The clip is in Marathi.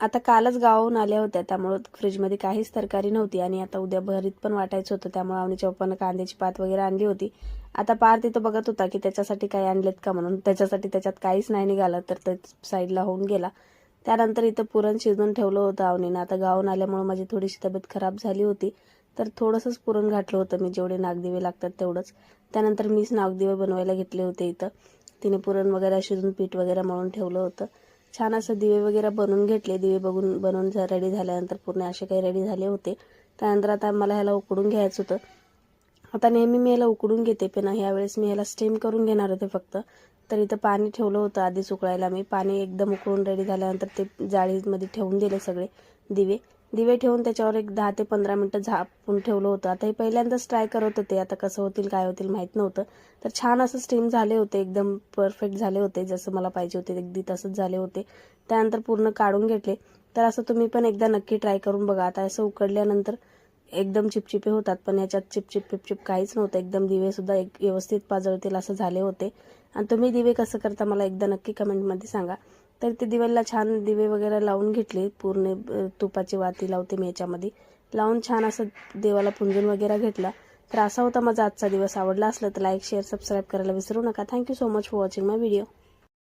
आता कालच गावाहून आल्या होत्या, त्यामुळं फ्रीजमध्ये काहीच तरकारी नव्हती आणि आता उद्या भरीत पण वाटायचं होतं, त्यामुळे आवनीच्या पप्पानं कांद्याची पात वगैरे आणली होती. आता पार तिथं बघत होता की त्याच्यासाठी काही आणलेत का म्हणून. त्याच्यासाठी त्याच्यात काहीच नाही निघालं, तर ते साईडला होऊन गेला. त्यानंतर इथं पुरण शिजवून ठेवलं होतं आवनीनं. आता गावाहून आल्यामुळे माझी थोडीशी तब्येत खराब झाली होती, तर थोडंसंच पुरण घातलं होतं मी, जेवढे नागदिवे लागतात तेवढंच. त्यानंतर मीच नागदिवे बनवायला घेतले होते इथं. तिने पुरण वगैरे शिजून पीठ वगैरे मळून ठेवलं होतं. छान असं दिवे वगैरे बनवून घेतले. दिवे बनवून रेडी झाल्यानंतर पूर्ण असे काही रेडी झाले होते. त्यानंतर आता मला ह्याला उकडून घ्यायचं होतं. आता नेहमी मी ह्याला उकडून घेते, पण ह्यावेळेस मी ह्याला स्टीम करून घेणार होते फक्त. तर इथं पाणी ठेवलं होतं आधीच उकळायला मी. पाणी एकदम उकळून रेडी झाल्यानंतर ते जाळीमध्ये ठेवून दिले सगळे दिवे ठेवून त्याच्यावर एक 10 ते 15 मिनटं झाकून ठेवलं होतं. आता हे पहिल्यांदाच ट्राय करत होते, आता कसं होतील काय होतील माहीत नव्हतं. तर छान असं स्टीम झाले होते, एकदम परफेक्ट झाले होते, जसं मला पाहिजे होते अगदी तसंच झाले होते. त्यानंतर पूर्ण काढून घेतले. तर असं तुम्ही पण एकदा नक्की ट्राय करून बघा. आता असं उकडल्यानंतर एकदम चिपचिपे होतात, पण याच्यात चिपचिप काहीच नव्हतं. एकदम दिवे सुद्धा एक व्यवस्थित पाजळतील असं झाले होते. आणि तुम्ही दिवे कसं करता मला एकदा नक्की कमेंटमध्ये सांगा. तर ते दिव्याला छान दिवे वगैरे लावून घेतले. पूर्ण तुपाची वाती लावते मी याच्यामध्ये लावून छान असं देवाला पुंजून वगैरे घेतला. तर असा होता माझा आजचा दिवस. आवडला असलं तर लाईक शेअर सबस्क्राईब करायला विसरू नका. Thank you so much for watching my video.